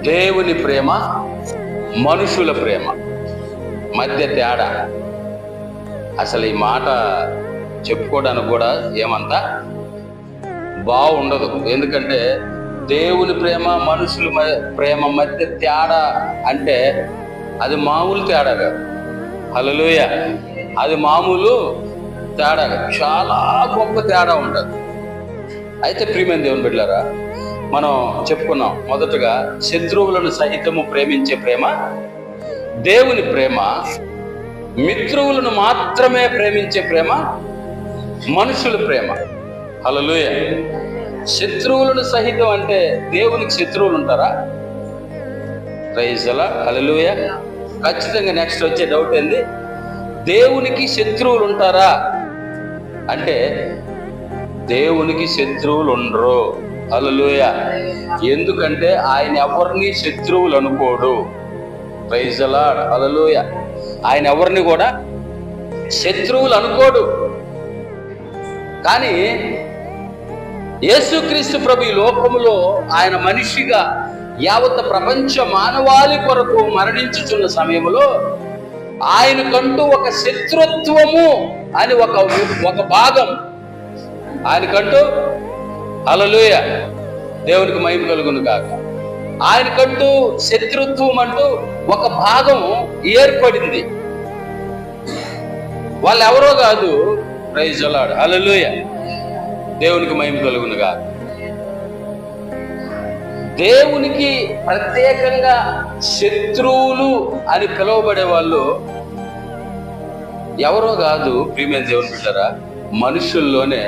దేవుని ప్రేమ, మనుషుల ప్రేమ మధ్య తేడా. అసలు ఈ మాట చెప్పుకోవడానికి కూడా ఏమంతా బాగుండదు. ఎందుకంటే దేవుని ప్రేమ, మనుషుల ప్రేమ మధ్య తేడా అంటే అది మామూలు తేడా కాదు. హల్లెలూయా. అది మామూలు తేడా కాదు, చాలా గొప్ప తేడా ఉంటుంది. అయితే ప్రియమైన దేవుని బిడ్డలారా, మనం చెప్పుకున్నాం మొదటగా శత్రువులను సహితము ప్రేమించే ప్రేమ దేవుని ప్రేమ, మిత్రువులను మాత్రమే ప్రేమించే ప్రేమ మనుషుల ప్రేమ. హల్లెలూయా. శత్రువులను సహితం అంటే దేవునికి శత్రువులు ఉంటారా? Praise the Lord. హల్లెలూయా. ఖచ్చితంగా నెక్స్ట్ వచ్చే డౌట్ ఏంది? దేవునికి శత్రువులు ఉంటారా అంటే దేవునికి శత్రువులు ఉండరు. హల్లెలూయా. ఎందుకంటే ఆయన ఎవరిని శత్రువులు అనుకోడు. Praise the Lord. హల్లెలూయా. ఆయన ఎవరిని కూడా శత్రువులు అనుకోడు. కానీ యేసుక్రీస్తు ప్రభు ఈ లోకములో ఆయన మనిషిగా యావత్ ప్రపంచ మానవాళి కొరకు మరణించుచున్న సమయంలో ఆయనకంటూ ఒక శత్రుత్వము అని ఒక భాగం ఆయనకంటూ, హల్లెలూయా, దేవునికి మహిమ కలుగును గాక, ఆయనకంటూ శత్రుత్వం అంటూ ఒక భాగం ఏర్పడింది. వాళ్ళు ఎవరో కాదు. Praise the Lord. హల్లెలూయా. దేవునికి మహిమ కలుగును గాక. దేవునికి ప్రత్యేకంగా శత్రువులు అని పిలువబడే వాళ్ళు ఎవరో కాదు. ప్రియమైన దేవుని బిడ్డలారా, మనుషుల్లోనే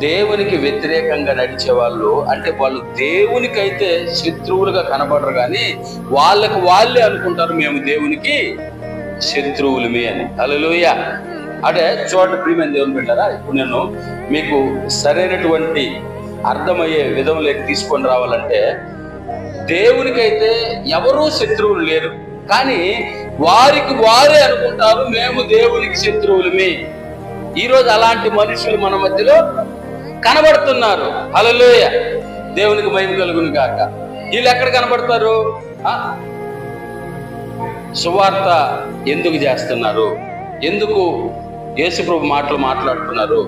దేవునికి వ్యతిరేకంగా నడిచే వాళ్ళు, అంటే వాళ్ళు దేవునికైతే శత్రువులుగా కనబడరు, కానీ వాళ్ళకి వాళ్ళే అనుకుంటారు మేము దేవునికి శత్రువులమే అని. హల్లెలూయా. అంటే చూడండి ప్రియమైన దేవుని బిడ్డలారా, ఇప్పుడు నేను మీకు సరైనటువంటి అర్థమయ్యే విధంలోకి తీసుకొని రావాలంటే, దేవునికైతే ఎవరూ శత్రువులు లేరు, కానీ వారికి వారే అనుకుంటారు మేము దేవునికి శత్రువులమే. ఈరోజు అలాంటి మనుషులు మన మధ్యలో కనబడుతున్నారు. హల్లెలూయా. దేవునికి మహిమ కలుగును గాక. వీళ్ళు ఎక్కడ కనబడతారు? సువార్త ఎందుకు చేస్తున్నారు? ఎందుకు యేసుప్రభు మాటలు మాట్లాడుతున్నారు?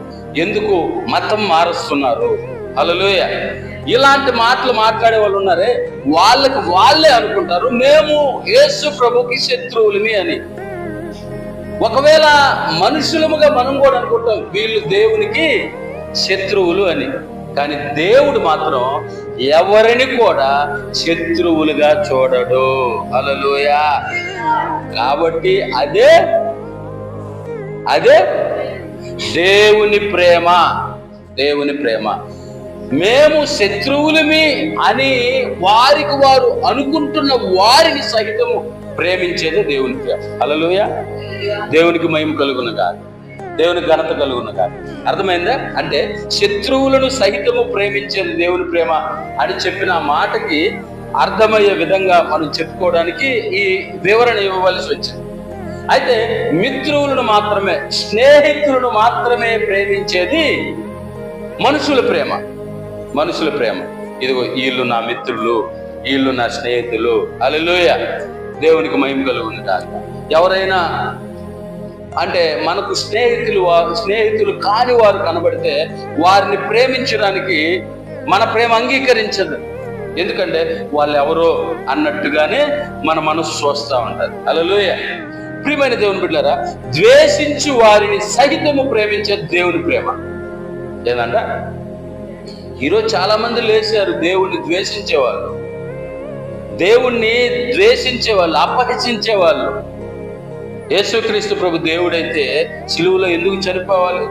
ఎందుకు మతం మారుస్తున్నారు? హల్లెలూయా. ఇలాంటి మాటలు మాట్లాడే వాళ్ళు ఉన్నారే, వాళ్ళకి వాళ్ళే అనుకుంటారు మేము యేసు ప్రభుకి శత్రువులమి అని. ఒకవేళ మనుషులముగా మనం కూడా అనుకుంటాం వీళ్ళు దేవునికి శత్రువులు అని, కానీ దేవుడు మాత్రం ఎవరిని కూడా శత్రువులుగా చూడడు. హల్లెలూయా. కాబట్టి అదే దేవుని ప్రేమ. దేవుని ప్రేమ. మేము శత్రువులమి అని వారికి వారు అనుకుంటున్న వారిని సహితము ప్రేమించేదే దేవుని ప్రేమ. హల్లెలూయా. దేవునికి మహిమ కలుగును గాక, దేవునికి ఘనత కలుగును గాక. అర్థమైందా? అంటే శత్రువులను సహితము ప్రేమించేది దేవుని ప్రేమ అని చెప్పిన మాటకి అర్థమయ్యే విధంగా మనం చెప్పుకోవడానికి ఈ వివరణ ఇవ్వవలసి వచ్చింది. అయితే మిత్రులను మాత్రమే, స్నేహితులను మాత్రమే ప్రేమించేది మనుషుల ప్రేమ. మనుషుల ప్రేమ. ఇదిగో వీళ్ళు నా మిత్రులు, వీళ్ళు నా స్నేహితులు. హల్లెలూయా. దేవునికి మహిమ కలుగును గాక. ఎవరైనా అంటే మనకు స్నేహితులు కాని వారు కనబడితే వారిని ప్రేమించడానికి మన ప్రేమ అంగీకరించదు. ఎందుకంటే వాళ్ళు ఎవరో అన్నట్టుగానే మన మనసు చూస్తూ ఉంటుంది. హల్లెలూయా. ప్రియమైన దేవుని బిడ్డలారా, ద్వేషించి వారిని సహితము ప్రేమించే దేవుని ప్రేమ. ఏదంట? ఈరోజు చాలా మంది లేచారు దేవుణ్ణి ద్వేషించేవాళ్ళు, దేవుణ్ణి ద్వేషించేవాళ్ళు, అపహసించేవాళ్ళు. యేసుక్రీస్తు ప్రభు దేవుడైతే సిలువలో ఎందుకు చనిపోవాలి?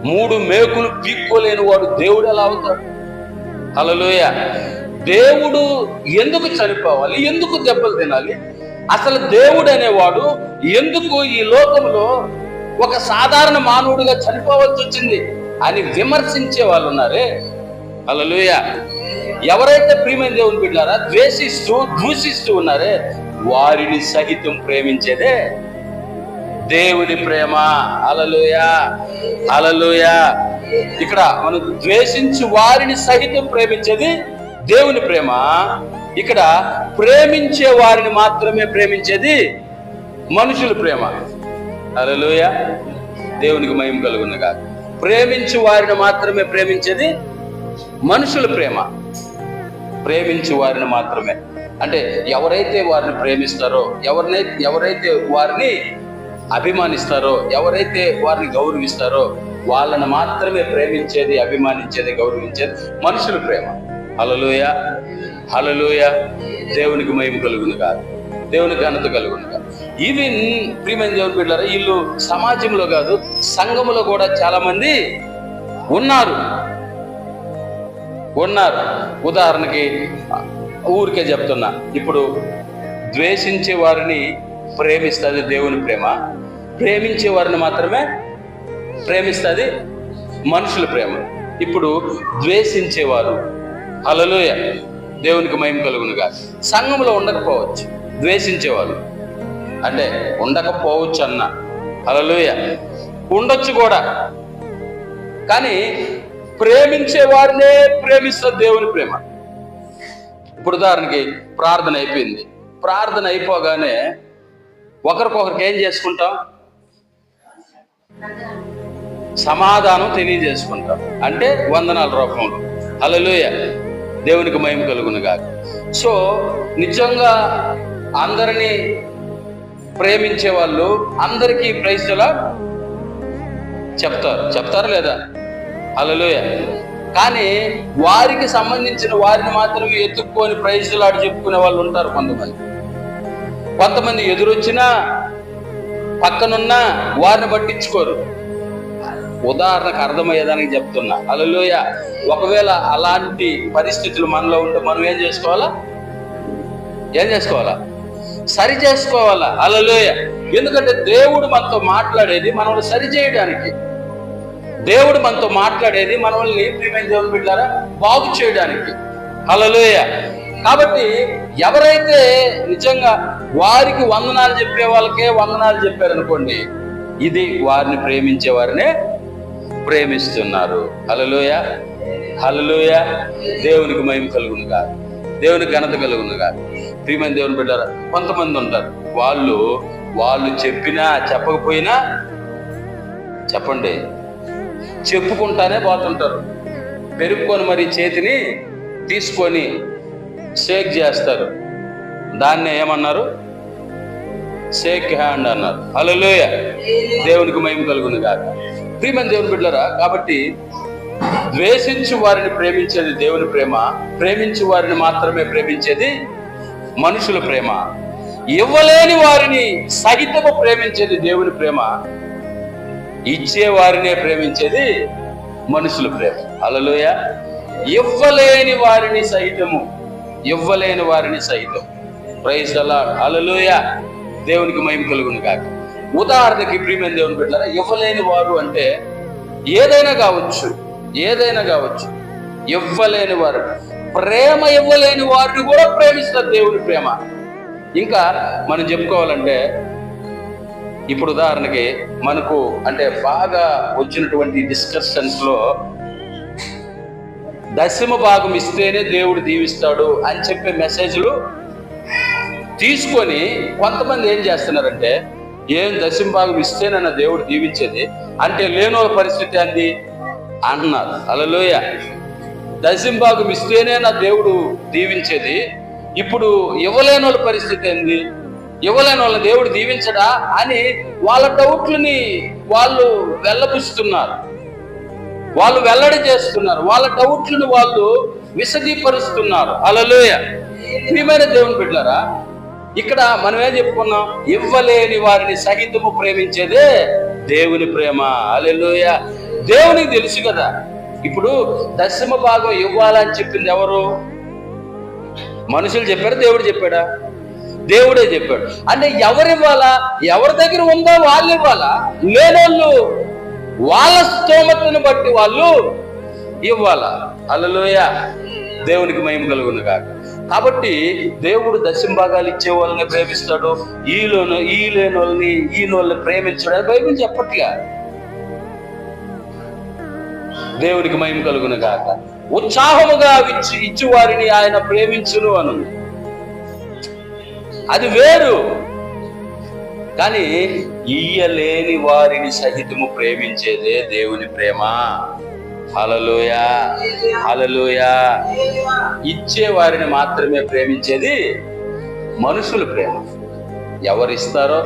3 మేకులు పీక్కోలేని వాడు దేవుడు ఎలా అవుతాడు? హల్లెలూయా. దేవుడు ఎందుకు చనిపోవాలి? ఎందుకు దెబ్బలు తినాలి? అసలు దేవుడు అనేవాడు ఎందుకు ఈ లోకంలో ఒక సాధారణ మానవుడిగా చనిపోవాల్సి వచ్చింది అని విమర్శించే వాళ్ళు ఉన్నారే. హల్లెలూయా. ఎవరైతే ప్రియమైన దేవుని బిడ్డలారా ద్వేషిస్తూ దూషిస్తూ ఉన్నారే వారిని సహితం ప్రేమించేదే దేవుని ప్రేమ. హల్లెలూయా. హల్లెలూయా. ఇక్కడ మనం ద్వేషించి వారిని సహితం ప్రేమించేది దేవుని ప్రేమ ఇక్కడ ప్రేమించే వారిని మాత్రమే ప్రేమించేది మనుషుల ప్రేమ. హల్లెలూయా, దేవునికి మహిమ కలుగునుగా. ప్రేమించు వారిని మాత్రమే ప్రేమించేది మనుషుల ప్రేమ. ప్రేమించు వారిని మాత్రమే అంటే ఎవరైతే వారిని ప్రేమిస్తారో, ఎవరైతే వారిని అభిమానిస్తారో, ఎవరైతే వారిని గౌరవిస్తారో వాళ్ళని మాత్రమే ప్రేమించేది, అభిమానించేది, గౌరవించేది మనుషుల ప్రేమ. హల్లెలూయా, హల్లెలూయా, దేవునికి మహిమ కలుగునుగా, దేవునికి ఘనత కలుగునుగా. ఈవెన్ ప్రియమైన దేవుని బిడ్డలారా, వీళ్ళు సమాజంలో కాదు సంఘములో కూడా చాలా మంది ఉన్నారు. ఉదాహరణకి ఊరికే చెప్తున్నా, ఇప్పుడు ద్వేషించే వారిని ప్రేమిస్తుంది దేవుని ప్రేమ, ప్రేమించే వారిని మాత్రమే ప్రేమిస్తుంది మనుషుల ప్రేమ. ఇప్పుడు ద్వేషించేవారు, హల్లెలూయా, దేవునికి మహిమ కలుగునుగా, సంఘంలో ఉండకపోవచ్చు. ద్వేషించేవారు అంటే ఉండకపోవచ్చు అన్న, హల్లెలూయా, ఉండొచ్చు కూడా. కానీ ప్రేమించే వారినే ప్రేమిస్తుంది దేవుని ప్రేమ. ఇప్పుడు ఉదాహరణకి ప్రార్థన అయిపోయింది, ప్రార్థన అయిపోగానే ఒకరికొకరికి ఏం చేసుకుంటాం? సమాధానం తెలియజేసుకుంటాం, అంటే వందనాల రూపంలో. హల్లెలూయా, దేవునికి మహిమ కలుగునుగా. సో నిజంగా అందరినీ ప్రేమించే వాళ్ళు అందరికీ ప్రైజ్ ది లార్డ్ చెప్తారా లేదా? హల్లెలూయా. కానీ వారికి సంబంధించిన వారిని మాత్రమే ఎత్తుక్కొని ప్రైజ్ ది లార్డ్ చెప్పుకునే వాళ్ళు ఉంటారు. కొంతమంది ఎదురొచ్చినా పక్కనున్నా వారిని పట్టించుకోరు. ఉదాహరణకు అర్థమయ్యేదానికి చెప్తున్నా. హల్లెలూయా. ఒకవేళ అలాంటి పరిస్థితులు మనలో ఉంటే మనం ఏం చేసుకోవాలా? సరి చేసుకోవాలా. హల్లెలూయా. ఎందుకంటే దేవుడు మనతో మాట్లాడేది మనల్ని సరి చేయడానికి. దేవుడు మనతో మాట్లాడేది మనల్ని ప్రియమైన దేవుని బిడ్డలారా బాగు చేయడానికి. హల్లెలూయా. కాబట్టి ఎవరైతే నిజంగా వారికి వందనాలు చెప్పే వాళ్ళకే వందనాలు చెప్పారనుకోండి, ఇది వారిని ప్రేమించే వారినే ప్రేమిస్తున్నారు. హల్లెలూయా, హల్లెలూయా, దేవునికి మహిమ కలుగునుగా, దేవునికి ఘనత కలుగునుగా. ప్రియమైన దేవుని బిడ్డలారా, కొంతమంది ఉంటారు, వాళ్ళు చెప్పినా చెప్పకపోయినా చెప్పండి చెప్పుకుంటానే పోతుంటారు. పెరుక్కొని మరి చేతిని తీసుకొని షేక్ చేస్తారు. దాన్ని ఏమన్నారు? షేక్ హ్యాండ్ అన్నారు. హల్లెలూయా, దేవునికి మహిమ కలుగునుగా. ప్రియమైన దేవుని బిడ్డలారా, కాబట్టి ద్వేషించు వారిని ప్రేమించేది దేవుని ప్రేమ, ప్రేమించు వారిని మాత్రమే ప్రేమించేది మనుషుల ప్రేమ, ఇవ్వలేని వారిని సహితము ప్రేమించేది దేవుని ప్రేమ, ఇచ్చే వారినే ప్రేమించేది మనుషుల ప్రేమ. హల్లెలూయా. ఇవ్వలేని వారిని సహితం ప్రైజ్ ది లార్డ్. హల్లెలూయా, దేవునికి మహిమ కలుగునుగా. ఉదాహరణకి ప్రియమైన దేవుని బిడ్డలారా, ఇవ్వలేని వారు అంటే ఏదైనా కావచ్చు. ఇవ్వలేని వారు, ప్రేమ ఇవ్వలేని వారిని కూడా ప్రేమిస్తారు దేవుని ప్రేమ. ఇంకా మనం చెప్పుకోవాలంటే, ఇప్పుడు ఉదాహరణకి మనకు అంటే బాగా వచ్చినటువంటి డిస్కషన్స్ లో దశమ భాగం ఇస్తేనే దేవుడు దీవిస్తాడు అని చెప్పే మెసేజ్లు తీసుకొని కొంతమంది ఏం చేస్తున్నారంటే, ఏం దశమ భాగం ఇస్తేనన్న దేవుడు దీవించేది అంటే లేనోళ్ళ పరిస్థితి అంది అంటున్నారు. హల్లెలూయా. దశమ భాగం ఇస్తేనే నా దేవుడు దీవించేది, ఇప్పుడు ఇవ్వలేని వాళ్ళ పరిస్థితి ఏంది? ఇవ్వలేని వాళ్ళ దేవుడు దీవించడా అని వాళ్ళ డౌట్లని వాళ్ళు వెళ్ళబుస్తున్నారు, వాళ్ళు వెల్లడి చేస్తున్నారు, వాళ్ళ డౌట్లను వాళ్ళు విశదీపరుస్తున్నారు. హల్లెలూయా. ప్రియమైన దేవుని బిడ్డలారా, ఇక్కడ మనం ఏం చెప్పుకున్నాం? ఇవ్వలేని వారిని సహితము ప్రేమించేదే దేవుని ప్రేమ. హల్లెలూయా. దేవునికి తెలుసు కదా. ఇప్పుడు దశమ భాగం ఇవ్వాలని చెప్పింది ఎవరు? మనుషులు చెప్పారు, దేవుడు చెప్పాడా? దేవుడే చెప్పాడు. అంటే ఎవరు ఇవ్వాలా? ఎవరి దగ్గర ఉందో వాళ్ళు ఇవ్వాలా? లేనోళ్ళు వాళ్ళ స్తోమతను బట్టి వాళ్ళు ఇవ్వాలా. హల్లెలూయా, దేవునికి మహిమ కలుగునుగా. కాబట్టి దేవుడు దశమ భాగాలు ఇచ్చే వాళ్ళని ప్రేమిస్తాడు, ఈ లేని వాళ్ళని ప్రేమించాడు అని బైబిల్ చెప్పట్లే. దేవునికి మహిమ కలుగునుగాక. ఉత్సాహముగా ఇచ్చు వారిని ఆయన ప్రేమించును అనుంది. అది వేరు. కానీ ఇయ్యలేని వారిని సహితము ప్రేమించేదే దేవుని ప్రేమ. హల్లెలూయా, హల్లెలూయా. ఇచ్చే వారిని మాత్రమే ప్రేమించేది మనుషుల ప్రేమ. ఎవరిస్తారో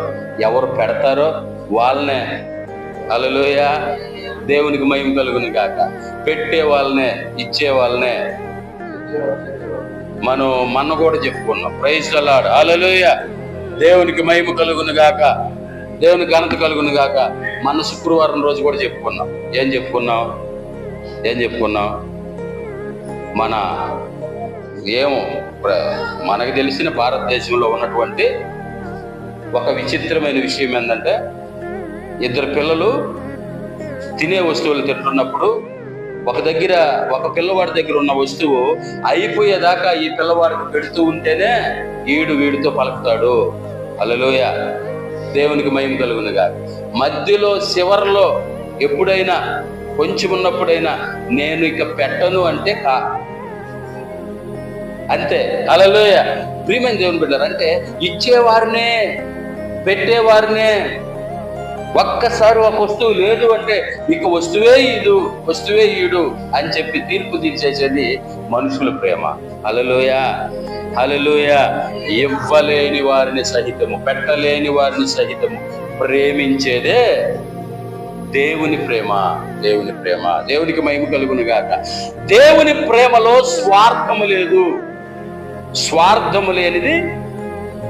ఎవరు పెడతారో వాళ్ళనే. హల్లెలూయా, దేవునికి మహిమ కలుగును గాక. పెట్టే వాళ్ళనే, ఇచ్చే వాళ్ళనే. మనం మొన్న కూడా చెప్పుకున్నాం, ప్రైజ్ ది లార్డ్, హల్లెలూయా. దేవునికి మహిమ కలుగును గాక, దేవునికి ఘనత కలుగును గాక. మన శుక్రవారం రోజు కూడా చెప్పుకున్నాం. ఏం చెప్పుకున్నాం? మనకు తెలిసిన భారతదేశంలో ఉన్నటువంటి ఒక విచిత్రమైన విషయం ఏంటంటే, ఇద్దరు పిల్లలు తినే వస్తువులు తింటున్నప్పుడు ఒక పిల్లవాడి దగ్గర ఉన్న వస్తువు అయిపోయేదాకా ఈ పిల్లవాడికి పెడుతూ ఉంటేనే వీడితో పలుకుతాడు. హల్లెలూయా, దేవునికి మహిమ కలుగునుగా. మధ్యలో చివర్లో ఎప్పుడైనా కొంచెం ఉన్నప్పుడైనా నేను ఇక పెట్టను అంటే అంతే. హల్లెలూయా. ప్రియమైన దేవుని బిడ్డలారా, అంటే ఇచ్చేవారినే, పెట్టేవారినే. ఒక్కసారి ఒక వస్తువు లేదు అంటే ఇక వస్తువే ఈడు అని చెప్పి తీర్పు తీర్చేసేది మనుషుల ప్రేమ. హల్లెలూయా, హల్లెలూయా. ఇవ్వలేని వారిని సహితము, పెట్టలేని వారిని సహితము ప్రేమించేదే దేవుని ప్రేమ. దేవుని ప్రేమ. దేవునికి మహిమ కలుగును గాక. దేవుని ప్రేమలో స్వార్థము లేదు. స్వార్థము లేనిది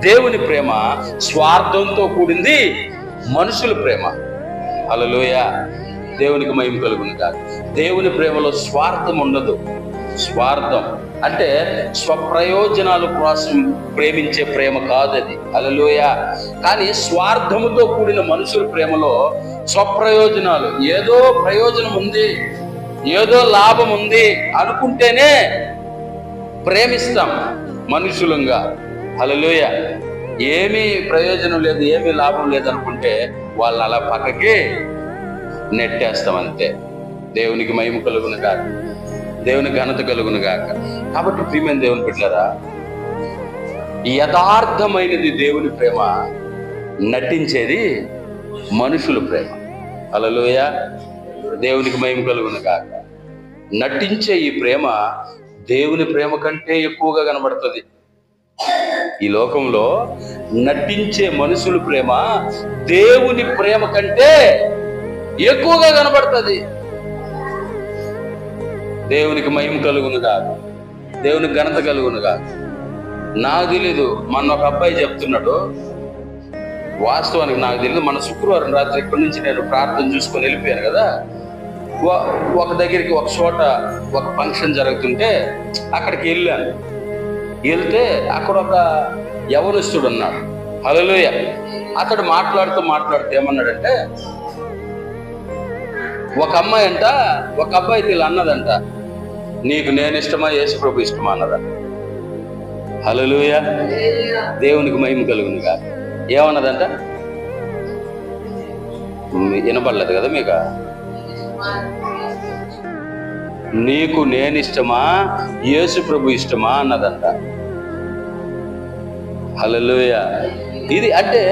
దేవుని ప్రేమ. స్వార్థంతో కూడింది మనుషుల ప్రేమ. హల్లెలూయా, దేవునికి మహిమ కలుగును గాక. దేవుని ప్రేమలో స్వార్థం ఉండదు. స్వార్థం అంటే స్వప్రయోజనాల కోసం ప్రేమించే ప్రేమ కాదు అది. హల్లెలూయా. కానీ స్వార్థముతో కూడిన మనుషుల ప్రేమలో స్వప్రయోజనాలు, ఏదో ప్రయోజనం ఉంది, ఏదో లాభం ఉంది అనుకుంటేనే ప్రేమిస్తాం మనుషులంగా. హల్లెలూయా. ఏమీ ప్రయోజనం లేదు, ఏమీ లాభం లేదనుకుంటే వాళ్ళని అలా పక్కకి నెట్టేస్తాం అంతే. దేవునికి మహిమ కలుగును గాక, దేవుని ఘనత కలుగును గాక. కాబట్టి ప్రియమైన దేవుని బిడ్డలారా, యథార్థమైనది దేవుని ప్రేమ, నటించేది మనుషుల ప్రేమ. హల్లెలూయా, దేవునికి మహిమ కలుగును గాక. నటించే ఈ ప్రేమ దేవుని ప్రేమ కంటే ఎక్కువగా కనబడుతుంది. ఈ లోకంలో నటించే మనుషుల ప్రేమ దేవుని ప్రేమ కంటే ఎక్కువగా కనబడుతుంది. దేవునికి మహిమ కలుగునుగా, దేవునికి ఘనత కలుగునుగా. నాకు తెలీదు, మొన్న ఒక అబ్బాయి చెప్తున్నాడు, వాస్తవానికి నాకు తెలియదు. మన శుక్రవారం రాత్రి ఇక్కడి నుంచి నేను ప్రార్థన చూసుకొని వెళ్ళిపోయాను కదా, ఒక దగ్గరికి ఒక చోట ఒక ఫంక్షన్ జరుగుతుంటే అక్కడికి వెళ్ళాను. వెళ్తే అక్కడ ఒక యవనస్తుడు ఉన్నాడు. హల్లెలూయా. అతడు మాట్లాడుతూ ఏమన్నాడంటే, ఒక అమ్మాయి అంట ఒక అబ్బాయికి ఇలా అన్నదంట, నీకు నేను ఇష్టమా యేసు ప్రభు ఇష్టమా అన్నదంట. హల్లెలూయా, దేవునికి మహిమ కలుగునుగా. ఏమన్నదంట? వినపడలేదు కదా మీకు? నీకు నేను ఇష్టమా యేసు ప్రభు ఇష్టమా అన్నదంట. హల్లెలూయా. ఇది అంటే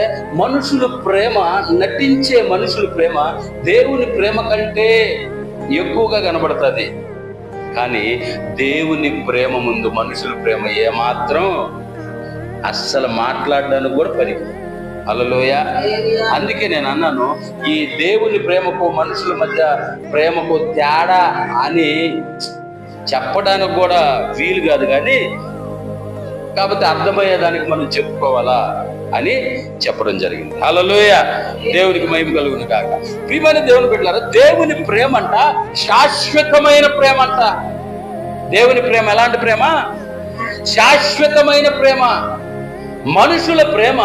మనుషుల ప్రేమ, నటించే మనుషుల ప్రేమ దేవుని ప్రేమ కంటే ఎక్కువగా కనబడుతుంది. కానీ దేవుని ప్రేమ ముందు మనుషుల ప్రేమ ఏమాత్రం అస్సలు మాట్లాడడానికి కూడా పనికి. హల్లెలూయా. అందుకే నేను అన్నాను, ఈ దేవుని ప్రేమకు మనుషుల మధ్య ప్రేమకు తేడా అని చెప్పడానికి కూడా వీలు కాదు. కానీ కాబట్టి అర్థమయ్యేదానికి మనం చెప్పుకోవాలా అని చెప్పడం జరిగింది. హల్లెలూయా, దేవునికి మహిమ కలుగును కాక. ప్రియమైన దేవుని బిడ్డలారా, దేవుని ప్రేమ అంట శాశ్వతమైన ప్రేమ అంట. దేవుని ప్రేమ ఎలాంటి ప్రేమ? శాశ్వతమైన ప్రేమ. మనుషుల ప్రేమ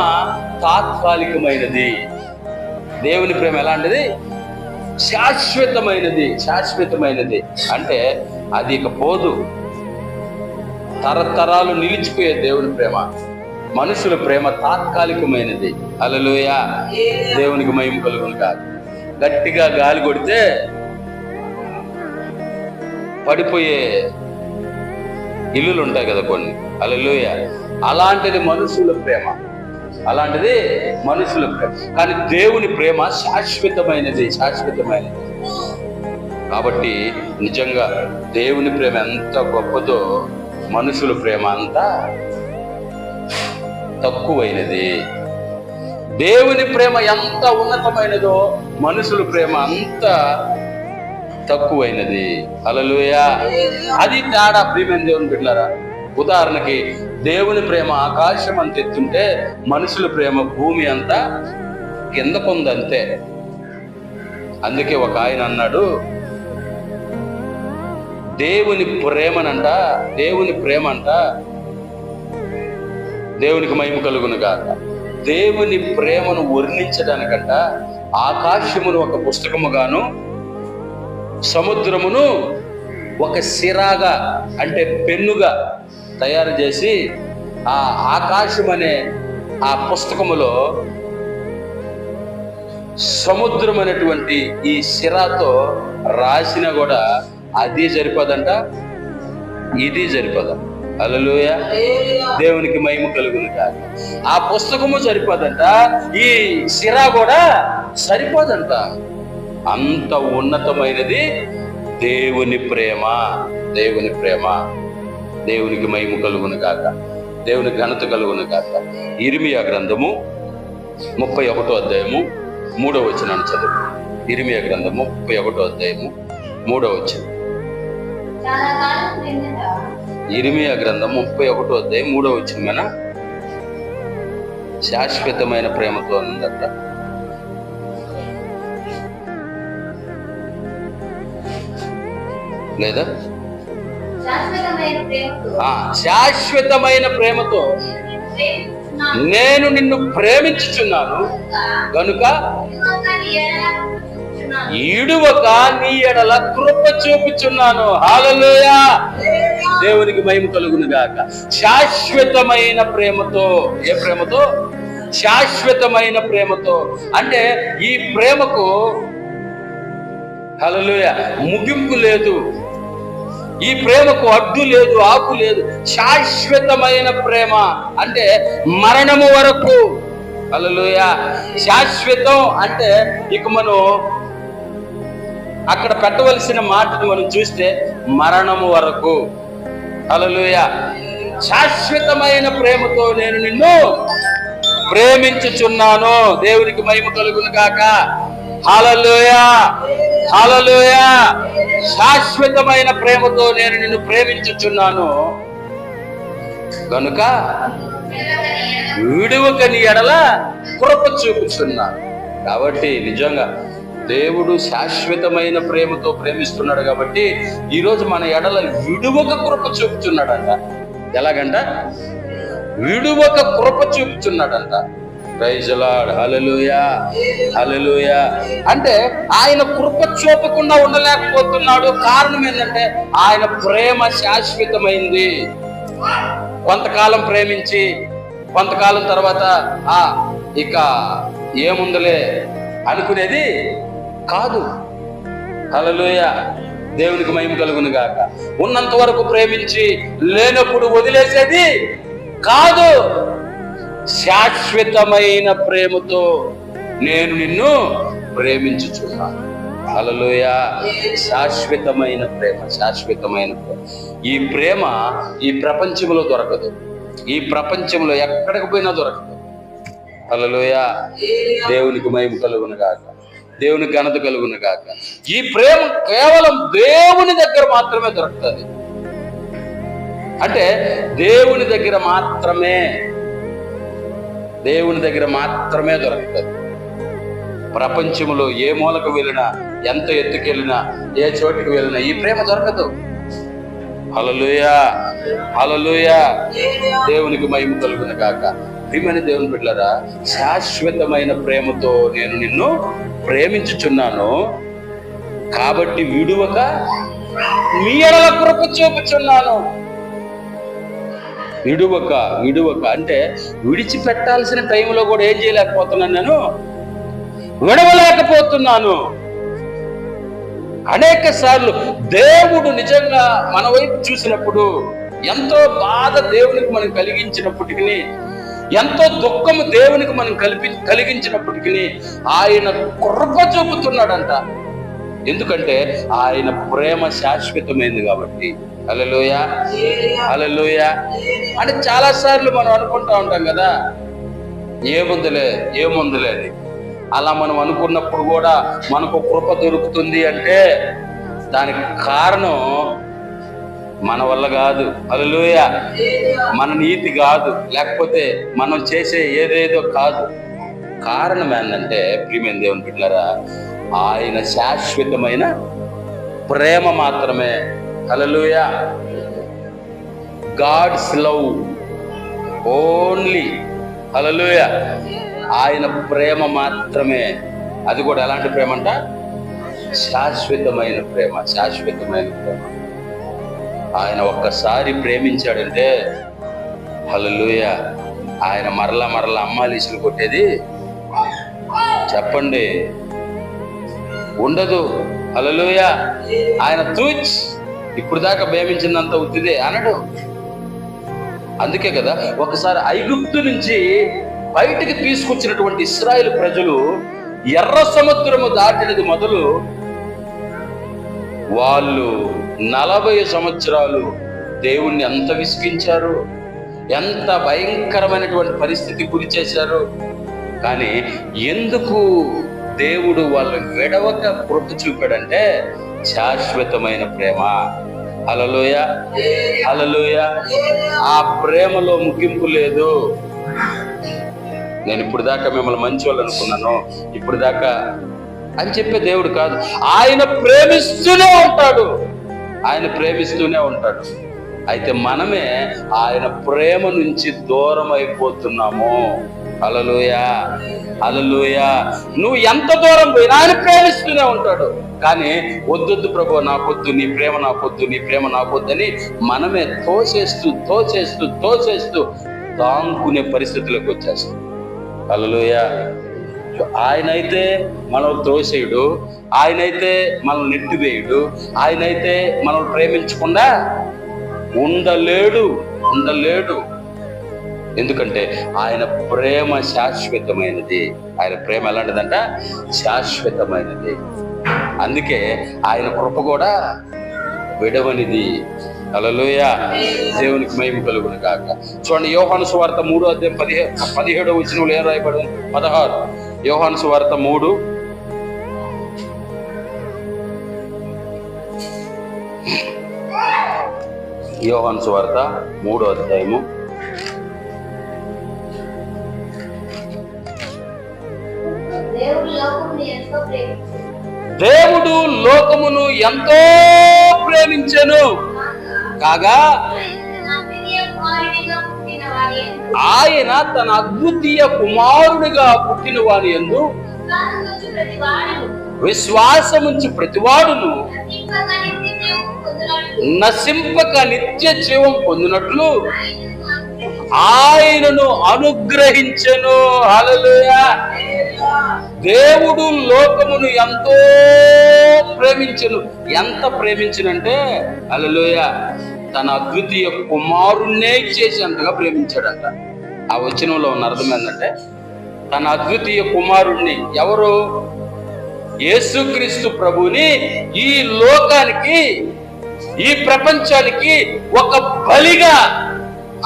తాత్కాలికమైనది. దేవుని ప్రేమ ఎలాంటిది? శాశ్వతమైనది. శాశ్వతమైనది అంటే అది ఇక పోదు, తరతరాలు నిలిచిపోయే దేవుని ప్రేమ. మనుషుల ప్రేమ తాత్కాలికమైనది. హల్లెలూయా, దేవునికి మహిమ కలుగును కాదు. గట్టిగా గాలి కొడితే పడిపోయే ఇల్లులు ఉంటాయి కదా కొన్ని. హల్లెలూయా. అలాంటిది మనుషుల ప్రేమ, అలాంటిది మనుషుల ప్రేమ. కానీ దేవుని ప్రేమ శాశ్వతమైనది, శాశ్వతమైనది. కాబట్టి నిజంగా దేవుని ప్రేమ ఎంత గొప్పదో మనుషుల ప్రేమ అంతా తక్కువైనది. దేవుని ప్రేమ ఎంత ఉన్నతమైనదో మనుషుల ప్రేమ అంత తక్కువైనది. హల్లెలూయా. అది తేడా ప్రియమైన దేవుని బిడ్డలారా. ఉదాహరణకి దేవుని ప్రేమ ఆకాశం అంత ఎత్తుంటే మనుషుల ప్రేమ భూమి అంతా కిందకుందంతే. అందుకే ఒక ఆయన అన్నాడు, దేవుని ప్రేమ అంట దేవునికి మహిమ కలుగును గాక. దేవుని ప్రేమను వర్ణించడానికంట ఆకాశమును ఒక పుస్తకముగాను, సముద్రమును ఒక సిరాగా అంటే పెన్నుగా తయారు చేసి ఆ ఆకాశం అనే ఆ పుస్తకములో సముద్రం అనేటువంటి ఈ సిరాతో రాసినా కూడా అది సరిపోదంట, ఇది సరిపోదంట. హల్లెలూయా. దేవునికి మహిమ కలుగును కాక. ఆ పుస్తకము సరిపోదంట, ఈ సిరా కూడా సరిపోదంట. అంత ఉన్నతమైనది దేవుని ప్రేమ, దేవుని ప్రేమ. దేవునికి మహిమ కలుగును కాక, దేవుని ఘనత కలుగును కాక. ఇర్మియా గ్రంథము 31వ అధ్యాయము 3వ వచనాన్ని చదువు. ఇర్మియా గ్రంథము 31వ అధ్యాయము 3వ వచనం. ఇర్మియా గ్రంథం 31వ అధ్యాయం 3వ వచనమేనా? శాశ్వతమైన ప్రేమతో ఉందట. లేదా? శాశ్వతమైన ప్రేమతో నేను నిన్ను ప్రేమించుచున్నాను గనుక ఈడువక నీ ఎడల కృప చూపుచున్నాను. హల్లెలూయా. దేవునికి మహిమ కలుగును గాక. శాశ్వతమైన ప్రేమతో. ఏ ప్రేమతో? శాశ్వతమైన ప్రేమతో. అంటే ఈ ప్రేమకు హల్లెలూయా ముగింపు లేదు, ఈ ప్రేమకు అడ్డు లేదు, ఆపు లేదు. శాశ్వతమైన ప్రేమ అంటే మరణము వరకు. హల్లెలూయా. శాశ్వతం అంటే ఇక మనం అక్కడ పెట్టవలసిన మాటను మనం చూస్తే మరణము వరకు. హల్లెలూయా. శాశ్వతమైన ప్రేమతో నేను నిన్ను ప్రేమించుచున్నాను. దేవునికి మహిమ కలుగును గాక. హల్లెలూయా. హల్లెలూయా. శాశ్వతమైన ప్రేమతో నేను నిన్ను ప్రేమించుచున్నాను గనుక విడువక నీ ఎడల కృప చూపుచున్నాను. కాబట్టి నిజంగా దేవుడు శాశ్వతమైన ప్రేమతో ప్రేమిస్తున్నాడు. కాబట్టి ఈరోజు మన ఎడల విడువక కృప చూపుచున్నాడంట. ఎలాగంట? విడువక కృప చూపుచున్నాడంట. Praise the Lord. Hallelujah. Hallelujah. అంటే ఆయన కృప చూపకుండా ఉండలేకపోతున్నాడు. కారణం ఏంటంటే ఆయన ప్రేమ శాశ్వతమైంది. కొంతకాలం ప్రేమించి కొంతకాలం తర్వాత ఇక ఏముందలే అనుకునేది కాదు. హల్లెలూయా. దేవునికి మహిమ కలుగును గాక. ఉన్నంత వరకు ప్రేమించి లేనప్పుడు వదిలేసేది కాదు. శాశ్వతమైన ప్రేమతో నేను నిన్ను ప్రేమించుచున్నాను. హల్లెలూయా. శాశ్వతమైన ప్రేమ, శాశ్వతమైన ప్రేమ. ఈ ప్రేమ ఈ ప్రపంచంలో దొరకదు. ఈ ప్రపంచంలో ఎక్కడికి పోయినా దొరకదు. హల్లెలూయా. దేవునికి మహిమ కలుగును గాక. దేవునికి ఘనత కలుగును గాక. ఈ ప్రేమ కేవలం దేవుని దగ్గర మాత్రమే దొరుకుతుంది. అంటే దేవుని దగ్గర మాత్రమే, దేవుని దగ్గర మాత్రమే దొరుకుతుంది. ప్రపంచంలో ఏ మూలకు వెళ్ళినా, ఎంత ఎత్తుకెళ్ళినా, ఏ చోటుకి వెళ్ళినా ఈ ప్రేమ దొరకదు. హల్లెలూయా. హల్లెలూయా. దేవునికి మహిమ కలుగును గాక. ప్రియమైన దేవుని బిడ్డలారా, శాశ్వతమైన ప్రేమతో నేను నిన్ను ప్రేమించుచున్నాను కాబట్టి విడువక నీ ఎడల కృప చూపుచున్నాను. విడువక అంటే విడిచిపెట్టాల్సిన టైంలో కూడా ఏం చేయలేకపోతున్నాను, నేను విడవలేకపోతున్నాను. అనేక సార్లు దేవుడు నిజంగా మన వైపు చూసినప్పుడు ఎంతో బాధ దేవునికి మనం కలిగించినప్పటికీ, ఎంతో దుఃఖము దేవునికి మనం కలిగించినప్పటికీ ఆయన కృప చూపుతున్నాడంట. ఎందుకంటే ఆయన ప్రేమ శాశ్వతమైంది కాబట్టి. హల్లెలూయా, హల్లెలూయా. అంటే చాలా సార్లు మనం అనుకుంటా ఉంటాం కదా, ఏముందిలే అని. అలా మనం అనుకున్నప్పుడు కూడా మనకు కృప దొరుకుతుంది అంటే దానికి కారణం మన వల్ల కాదు. హల్లెలూయా. మన నీతి కాదు, లేకపోతే మనం చేసే ఏదేదో కాదు. కారణం ఏంటంటే ప్రియమైన దేవుని బిడ్డలారా, ఆయన శాశ్వతమైన ప్రేమ మాత్రమే. Hallelujah. God's love only. Hallelujah. ఆయన ప్రేమ మాత్రమే. అది కూడా ఎలాంటి ప్రేమ అంట? శాశ్వతమైన ప్రేమ. శాశ్వతమైన ప్రేమ. ఆయన ఒక్కసారి ప్రేమించాడంటే హల్లెలూయా, ఆయన మరలా అమ్మాలీసులు కొట్టేది చెప్పండి ఉండదు. హల్లెలూయా. ఆయన ఇప్పుడు దాకా ప్రేమించిందంత ఉత్తిదే అనడు. అందుకే కదా ఒకసారి ఐగుప్తు నుంచి బయటికి తీసుకొచ్చినటువంటి ఇశ్రాయేలు ప్రజలు ఎర్ర సముద్రము దాటినది మొదలు వాళ్ళు 40 సంవత్సరాలు దేవుణ్ణి ఎంత విసిగించారు, ఎంత భయంకరమైనటువంటి పరిస్థితి గురి చేశారు. కానీ ఎందుకు దేవుడు వాళ్ళు విడవక కృప చూపాడంటే శాశ్వతమైన ప్రేమ. హల్లెలూయా, హల్లెలూయా. ఆ ప్రేమలో ముగింపు లేదు. నేను ఇప్పుడు దాకా మిమ్మల్ని మంచి వాళ్ళు అనుకున్నాను, ఇప్పుడు దాకా అని చెప్పే దేవుడు కాదు. ఆయన ప్రేమిస్తూనే ఉంటాడు, ఆయన ప్రేమిస్తూనే ఉంటాడు. అయితే మనమే ఆయన ప్రేమ నుంచి దూరం అయిపోతున్నాము. హల్లెలూయా, హల్లెలూయా. నువ్వు ఎంత దూరం పోయినా ఆయన ప్రేమిస్తూనే ఉంటాడు. కానీ వద్దొద్దు ప్రభు, నాకొద్దు, నీ ప్రేమ నాకొద్దు, నీ ప్రేమ నాకొద్దు అని మనమే తోసేస్తూ దాంకునే పరిస్థితులకు వచ్చేస్తాం. హల్లెలూయా. ఆయనైతే మనం తోసేయుడు, ఆయనైతే మనం నెట్టివేయుడు, ఆయనైతే మనం ప్రేమించకుండా ఉండలేడు. ఎందుకంటే ఆయన ప్రేమ శాశ్వతమైనది. ఆయన ప్రేమ ఎలాంటిదంట? శాశ్వతమైనది. అందుకే ఆయన కృప కూడా విడవనిది. హల్లెలూయా. దేవునికి మహిమ కలుగును గాక. చూడండి, యోహాను సువార్త 3:17 వచనంలో ఏం రాయబడి 16. యోహాను సువార్త 3 యోహాను సువార్త 3వ అధ్యాయము దేవుడు లోకమును ఎంతో ప్రేమించెను కాగా ఆయన తన అద్వితీయ కుమారుడిగా పుట్టిన వాని యందు విశ్వాసముంచి ప్రతివాడును నశింపక నిత్య జీవం పొందినట్లు ఆయనను అనుగ్రహించెను. హల్లెలూయా. దేవుడు లోకమును ఎంతో ప్రేమించెను. ఎంత ప్రేమించనంటే హల్లెలూయా, తన అద్వితీయ కుమారుణ్ణే ఇచ్చేసి అంతగా ప్రేమించాడంట. ఆ వచనంలో ఉన్న అర్థం ఏంటంటే, తన అద్వితీయ కుమారుణ్ణి, ఎవరు? యేసుక్రీస్తు ప్రభుని ఈ లోకానికి, ఈ ప్రపంచానికి ఒక బలిగా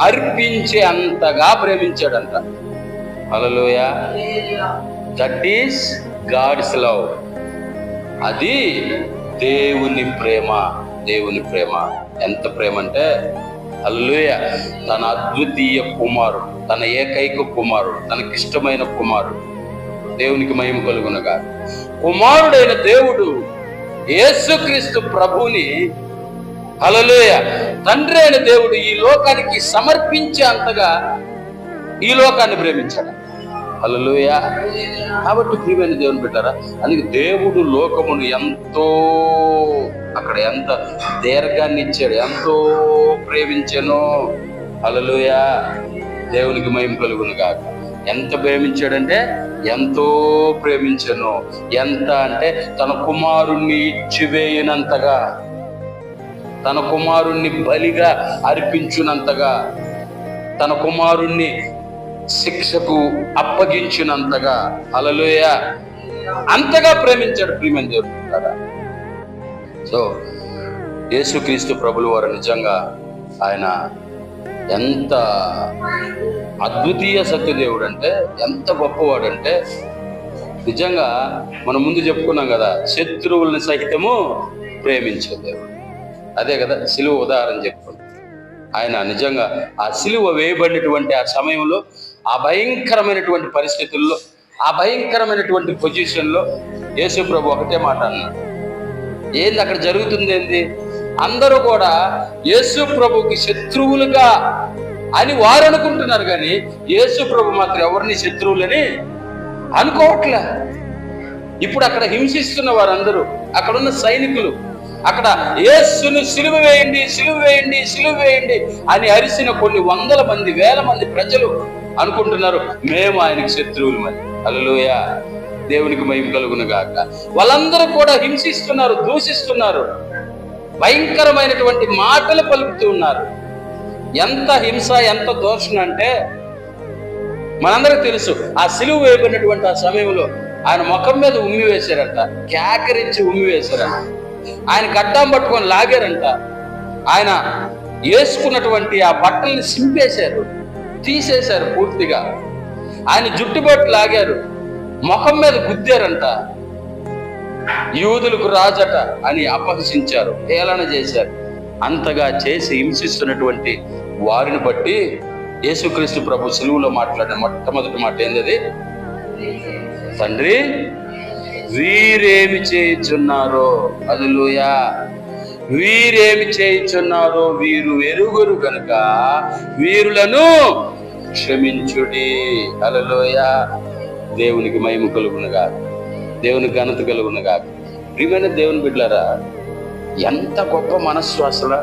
అర్పించే అంతగా ప్రేమించాడంట. Hallelujah. That is God's love. అది దేవుని ప్రేమ. దేవుని ప్రేమ ఎంత ప్రేమ అంటే హల్లెలూయా, తన అద్వితీయ కుమారుడు, తన ఏకైక కుమారుడు, తనకిష్టమైన కుమారుడు. దేవునికి మహిమ కలుగునగా. కుమారుడైన దేవుడు యేసుక్రీస్తు ప్రభుని హల్లెలూయా తండ్రి అయిన దేవుడు ఈ లోకానికి సమర్పించే అంతగా ఈ లోకాన్ని ప్రేమించాడు. హల్లెలూయా. కాబట్టి ప్రియమైన దేవుని బిడ్డారా, అందుకే దేవుడు లోకమును ఎంతో, అక్కడ ఎంత దీర్ఘాన్ని ఇచ్చాడు, ఎంతో ప్రేమించాను. హల్లెలూయా. దేవునికి మహిమ కలుగును గాక. ఎంత ప్రేమించాడంటే ఎంతో ప్రేమించను. ఎంత అంటే తన కుమారుణ్ణి ఇచ్చివేయనంతగా, తన కుమారుణ్ణి బలిగా అర్పించునంతగా, తన కుమారుణ్ణి శిక్షకు అప్పగించినంతగా. హల్లెలూయా, అంతగా ప్రేమించాడు ప్రియమైన దేవుడు కదా. సో యేసుక్రీస్తు ప్రభులు వారు నిజంగా ఆయన ఎంత అద్వితీయ సత్యదేవుడు అంటే, ఎంత గొప్పవాడంటే, నిజంగా మనం ముందు చెప్పుకున్నాం కదా, శత్రువుల్ని సహితము ప్రేమించే దేవుడు. అదే కదా సిలువ ఉదాహరణ చెప్పుకున్నాం. ఆయన నిజంగా ఆ సిలువ వేయబడినటువంటి ఆ సమయంలో, ఆ భయంకరమైనటువంటి పరిస్థితుల్లో, ఆ భయంకరమైనటువంటి పొజిషన్లో యేసు ప్రభు ఒకటే మాట అన్నాడు. ఏంది అక్కడ జరుగుతుంది? ఏంది? అందరూ కూడా యేసు ప్రభుకి శత్రువులుగా అని వారు అనుకుంటున్నారు, కానీ యేసు ప్రభు మాత్రం ఎవరిని శత్రువులని అనుకోవట్లే. ఇప్పుడు అక్కడ హింసిస్తున్న వారందరూ, అక్కడున్న సైనికులు, అక్కడ యేసును సిలువ వేయండి, సిలువ వేయండి, సిలువ వేయండి అని అరిసిన కొన్ని వందల మంది, వేల మంది ప్రజలు అనుకుంటున్నారు మేము ఆయనకి శత్రువులు. మరి హల్లెలూయా, దేవునికి మహిమ కలుగును గాక. వాళ్ళందరూ కూడా హింసిస్తున్నారు, దూషిస్తున్నారు, భయంకరమైనటువంటి మాటలు పలుకుతూ ఉన్నారు. ఎంత హింస, ఎంత దోషణ అంటే మనందరికి తెలుసు. ఆ సిలువ వేయబడినటువంటి ఆ సమయంలో ఆయన ముఖం మీద ఉమ్మి వేశారంట, కేకరించి ఉమ్మి వేశారంట, ఆయన గడ్డం పట్టుకొని లాగారంట, ఆయన వేసుకున్నటువంటి ఆ బట్టల్ని సింపేశారు, తీసేశారు పూర్తిగా, ఆయన జుట్టుబట్టు లాగారు, ముఖం మీద గుద్దారంట, యూదులకు రాజట అని అపహసించారు, హేళన చేశారు. అంతగా చేసి హింసిస్తున్నటువంటి వారిని బట్టి యేసుక్రీస్తు ప్రభు సిలువలో మాట్లాడిన మొట్టమొదటి మాట ఏంటది? తండ్రి వీరేమి చేయుచున్నారో, హల్లెలూయా, వీరేమి చేయుచున్నారో వీరు ఎరుగురు గనుక వీరులను క్షమించుడి. హల్లెలూయా, దేవునికి మహిమ కలుగునుగా, దేవునికి ఘనత కలుగునుగా. ప్రియమైన దేవుని బిడ్డలారా, ఎంత గొప్ప మనస్సు అసలు,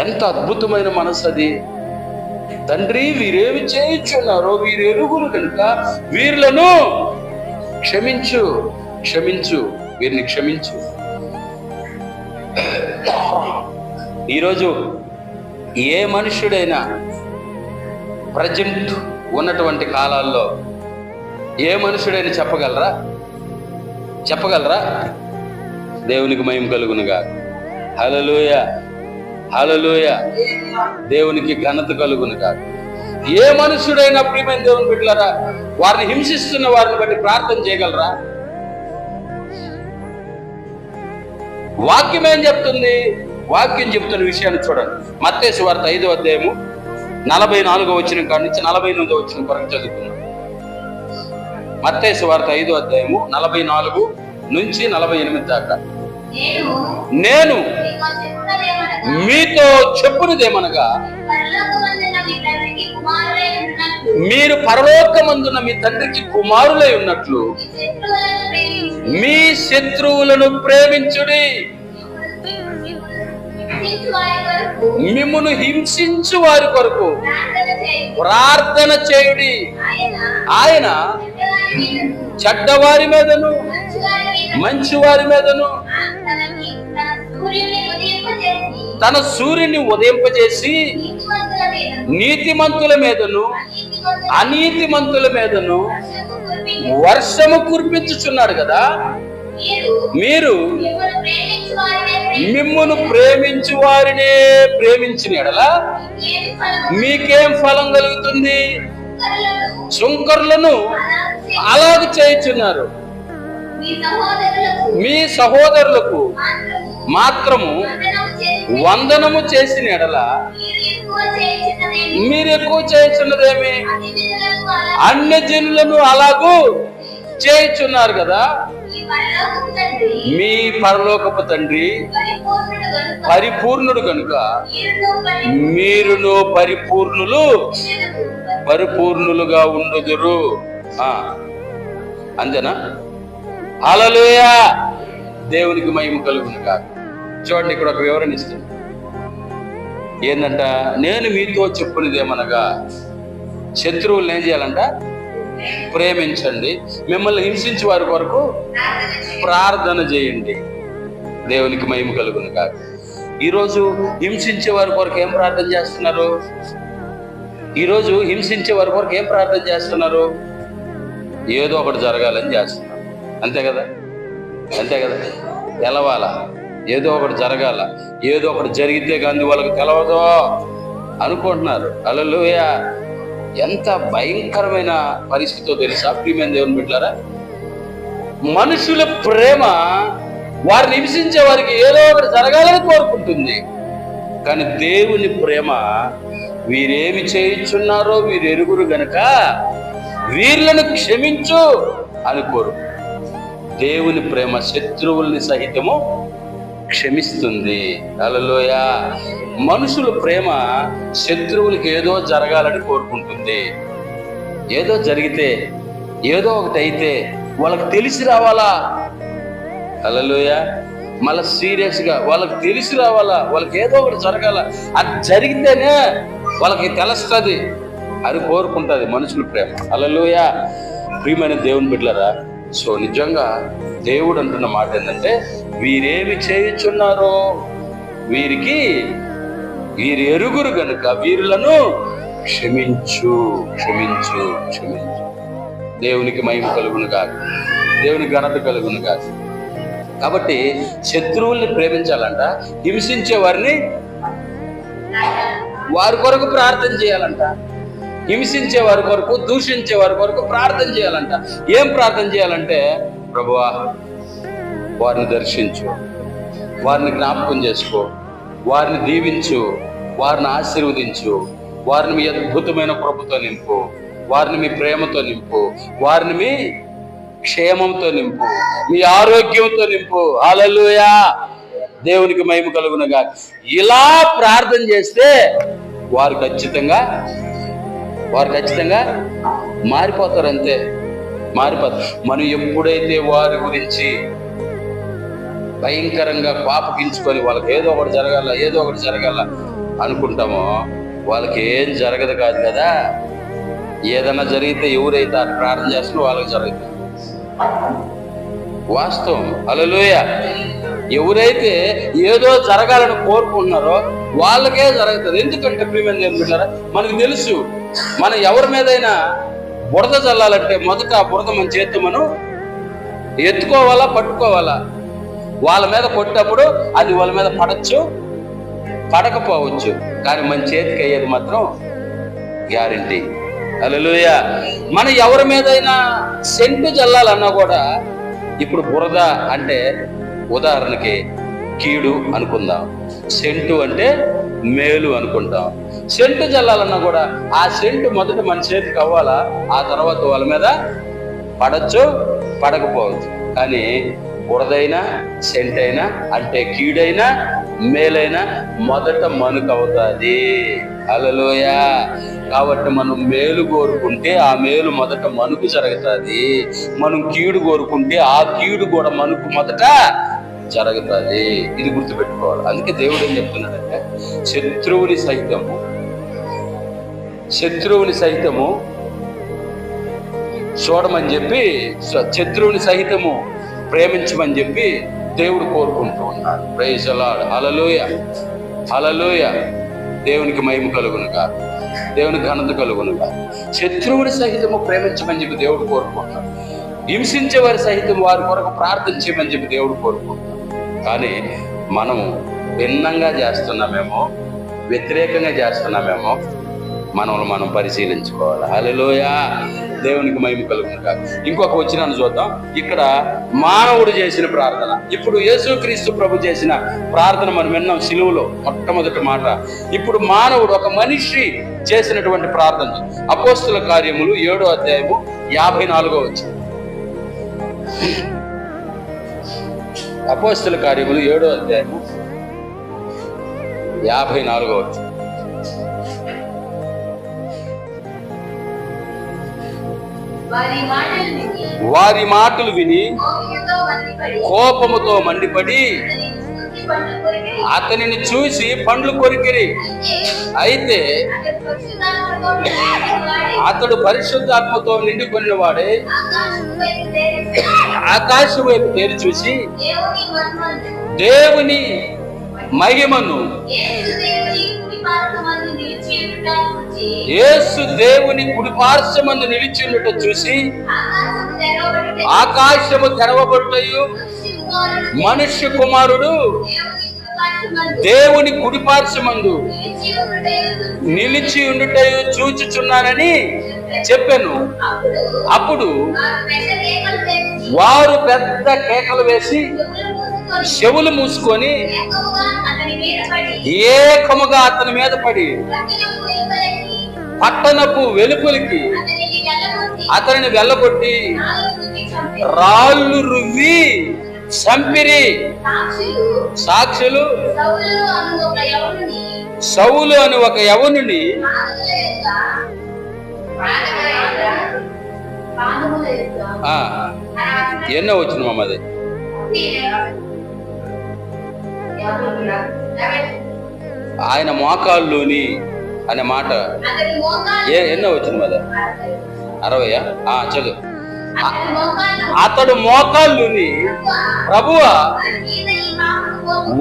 ఎంత అద్భుతమైన మనస్సు అది. తండ్రి వీరేమి చేయుచున్నారో వీరు ఎరుగురు కనుక వీరులను క్షమించు, క్షమించు, వీరిని క్షమించు. ఈరోజు ఏ మనుష్యుడైనా ప్రజెంట్ ఉన్నటువంటి కాలాల్లో ఏ మనుషుడైనా చెప్పగలరా? దేవునికి మహిమ కలుగునుగా. హల్లెలూయా, హల్లెలూయా, దేవునికి ఘనత కలుగునుగా. ఏ మనుషుడైనా ప్రియమైన దేవుని బిడ్డలారా వారిని హింసిస్తున్న వారిని బట్టి ప్రార్థన చేయగలరా? వాక్యం ఏం చెప్తుంది? వాక్యం చెప్తున్న విషయాన్ని చూడండి. మత్తయి సువార్త 5వ అధ్యాయము 44వ వచనం కాడి నుంచి 48వ వచనం వరకు చదువుకున్నాం. మత్తయి సువార్త 5వ అధ్యాయము 44 నుంచి 48 దాకా. నేను మీతో చెప్పునదేమనగా, మీరు పరలోకమందున మీ తండ్రికి కుమారులై ఉన్నట్లు మీ శత్రువులను ప్రేమించుడి, మిమ్మును హింసించు వారి కొరకు ప్రార్థన చేయుడి. ఆయన చెడ్డవారి మీదను మంచివారి మీదను తన సూర్యుని ఉదయింపజేసి నీతిమంతుల మీదను అనీతిమంతుల మీదను వర్షము కురిపించుచున్నాడు కదా. మీరు మిమ్మును ప్రేమించు వారినే ప్రేమించిన ఎడల మీకేం ఫలం కలుగుతుంది? సుంకరులను అలాగ చేయుచున్నారు. మీ సహోదరులకు మాత్రము వందనము చేసిన ఎడల మీరు ఎక్కువ చేయుచున్నదేమి? అన్య జనులను అలాగూ చేయుచున్నారు కదా. మీ పరలోకపు తండ్రి పరిపూర్ణుడు కనుక మీరును పరిపూర్ణులుగా ఉండుదురు. అంతేనా? హల్లెలూయా, దేవునికి మహిమ కలుగును కాక. చూడండి, ఇక్కడ ఒక వివరణ ఇస్తుంది. ఏంటంట? నేను మీతో చెప్పునిదేమనగా, శత్రువులను ఏం చేయాలంట? ప్రేమించండి. మిమ్మల్ని హింసించే వారి కొరకు ప్రార్థన చేయండి. దేవునికి మహిమ కలుగును కాక. ఈరోజు హింసించే వారి కొరకు ఏం ప్రార్థన చేస్తున్నారు? ఈరోజు హింసించే వారి కొరకు ఏం ప్రార్థన చేస్తున్నారు? ఏదో ఒకటి జరగాలని చేస్తున్నారు. అంతే కదా? అంతే కదా? తెలవాలా, ఏదో ఒకటి జరగాల, ఏదో ఒకటి జరిగితే కానీ వాళ్ళకి తెలవదో అనుకుంటున్నారు. హల్లెలూయా. ఎంత భయంకరమైన పరిస్థితితో తెలుసా ప్రియమైన దేవుని బిడ్డలారా? మనుషుల ప్రేమ వారిని హింసించే వారికి ఏదో ఒకటి జరగాలని కోరుకుంటుంది. కానీ దేవుని ప్రేమ వీరేమి చేయుచున్నారో వీరు ఎరుగురు గనక వీళ్ళను క్షమించు అని కోరు. దేవుని ప్రేమ శత్రువుల్ని సహితము క్షమిస్తుంది. హల్లెలూయా. మనుషుల ప్రేమ శత్రువులకి ఏదో జరగాలని కోరుకుంటుంది. ఏదో జరిగితే, ఏదో ఒకటి అయితే వాళ్ళకి తెలిసి రావాలా. హల్లెలూయా. మళ్ళీ సీరియస్గా వాళ్ళకి తెలిసి రావాలా, వాళ్ళకి ఏదో ఒకటి జరగాల, అది జరిగితేనే వాళ్ళకి తెలుస్తుంది అని కోరుకుంటుంది మనుషుల ప్రేమ. హల్లెలూయా. ప్రియమైన దేవుని బిడ్డలారా, సో నిజంగా దేవుడు అంటున్న మాట ఏంటంటే, వీరేమి చేయుచున్నారో వీరు ఎరుగురు గనుక వీరులను క్షమించు క్షమించు క్షమించు. దేవునికి మహిమ కలుగును కాదు, దేవునికి ఘనత కలుగును కాదు. కాబట్టి శత్రువుల్ని ప్రేమించాలంట, హింసించే వారిని వారి కొరకు ప్రార్థన చేయాలంట. హింసించే వారి కొరకు, దూషించే వారి కొరకు ప్రార్థన చేయాలంట. ఏం ప్రార్థన చేయాలంటే, ప్రభువా వారిని దర్శించు, వారిని జ్ఞాపకం చేసుకో, వారిని దీవించు, వారిని ఆశీర్వదించు, వారిని మీ అద్భుతమైన కృపతో నింపు, వారిని మీ ప్రేమతో నింపు, వారిని మీ క్షేమంతో నింపు, మీ ఆరోగ్యంతో నింపు. హల్లెలూయా. దేవునికి మహిమ కలుగునుగా. ఇలా ప్రార్థన చేస్తే వారు ఖచ్చితంగా మారిపోతారు. అంతే, మారిపోతారు. మనం ఎప్పుడైతే వారి గురించి భయంకరంగా పాపగించుకొని వాళ్ళకి ఏదో ఒకటి జరగాల అనుకుంటామో వాళ్ళకి ఏం జరగదు కాదు కదా. ఏదైనా జరిగితే ఎవరైతే ప్రార్థన చేస్తున్నారో వాళ్ళకి జరుగుతుంది. వాస్తవం. హల్లెలూయా. ఎవరైతే ఏదో జరగాలని కోరుకుంటున్నారో వాళ్ళకే జరుగుతుంది. ఎందుకంటే ప్రియమైన దేవుని బిడ్డలారా, మనకు తెలుసు, మనం ఎవరి మీదైనా బురద చల్లాలంటే మొదట ఆ బురద మన చేతితో మనం ఎత్తుకోవాలా, పట్టుకోవాలా. వాళ్ళ మీద కొట్టినప్పుడు అది వాళ్ళ మీద పడచ్చు, పడకపోవచ్చు, కానీ మన చేతికి అయ్యేది మాత్రం గ్యారంటీ. హల్లెలూయా. మనం ఎవరి మీదైనా సెంటు చల్లాలన్నా కూడా, ఇప్పుడు బురద అంటే ఉదాహరణకి కీడు అనుకుందాం, సెంటు అంటే మేలు అనుకుంటాం. సెంటు చల్లాలన్నా కూడా ఆ సెంటు మొదట మన చేతికి అవ్వాలా, ఆ తర్వాత వాళ్ళ మీద పడచ్చు, పడకపోవచ్చు. కానీ బురదైనా సెంట్ అయినా అంటే కీడైనా మేలైనా మొదట మనకు అవుతుంది. హల్లెలూయా. కాబట్టి మనం మేలు కోరుకుంటే ఆ మేలు మొదట మనకు జరుగుతుంది. మనం కీడు కోరుకుంటే ఆ కీడు కూడా మనకు మొదట జరుగుతుంది. ఇది గుర్తుపెట్టుకోవాలి. అందుకే దేవుడు ఏం చెప్తున్నాడంటే, శత్రువుని సహితము చూడమని చెప్పి, శత్రువుని సహితము ప్రేమించమని చెప్పి దేవుడు కోరుకుంటూ ఉన్నాడు. Praise the Lord. Hallelujah. Hallelujah. దేవునికి మహిమ కలుగునుగా, దేవునికి ఘనత కలుగునుగా. శత్రువుని సహితము ప్రేమించమని చెప్పి దేవుడు కోరుకుంటున్నాడు. హింసించే వారి సహితం వారి కొరకు ప్రార్థన చేయమని చెప్పి దేవుడు కోరుకుంటున్నాడు. కానీ మనము భిన్నంగా చేస్తున్నామేమో, వ్యతిరేకంగా చేస్తున్నామేమో మనం పరిశీలించుకోవాలి. హల్లెలూయా. దేవునికి మహిమ కలుగునుగా. ఇంకొక వచనాన్ని చూద్దాం. ఇక్కడ మానవుడు చేసిన ప్రార్థన, ఇప్పుడు యేసుక్రీస్తు ప్రభు చేసిన ప్రార్థన మనం విన్నాం సిలువలో మొట్టమొదటి మాట. ఇప్పుడు మానవుడు, ఒక మనిషి చేసినటువంటి ప్రార్థన. అపోస్తుల కార్యములు 7వ అధ్యాయము 54వ వచనం. అపోస్తుల కార్యములు 7వ అధ్యాయము 54వ వచనం. వారి మాటలు విని కోపముతో మండిపడి అతనిని చూసి పండ్లు కొరికిరి. అయితే అతడు పరిశుద్ధాత్మతో నిండుకొనిన వాడే ఆకాశం వైపు తేరి చూసి దేవుని మహిమను, యేసు దేవుని కుడిపార్శ్వమందు నిలిచి ఉండట చూసి ఆకాశము తెరవబడుటయు మనుష్య కుమారుడు దేవుని కుడిపార్శ్వమందు నిలిచి ఉండుటయు చూచుచున్నానని చెప్పాను. అప్పుడు వారు పెద్ద కేకలు వేసి చెవులు మూసుకొని ఏకముగా అతని మీద పడి పట్టణపు వెలుపలికి అతనిని వెళ్ళగొట్టి రాళ్ళు రువ్వి చంపిరి. సాక్షులు సౌలు అని ఒక యవనుని ఎన్నో వచ్చింది మమ్మది ఆయన మోకాల్లోని అనే మాట ఎన్నో వచ్చింది మద 60. చదువు. అతడు మోకాల్లోని ప్రభువా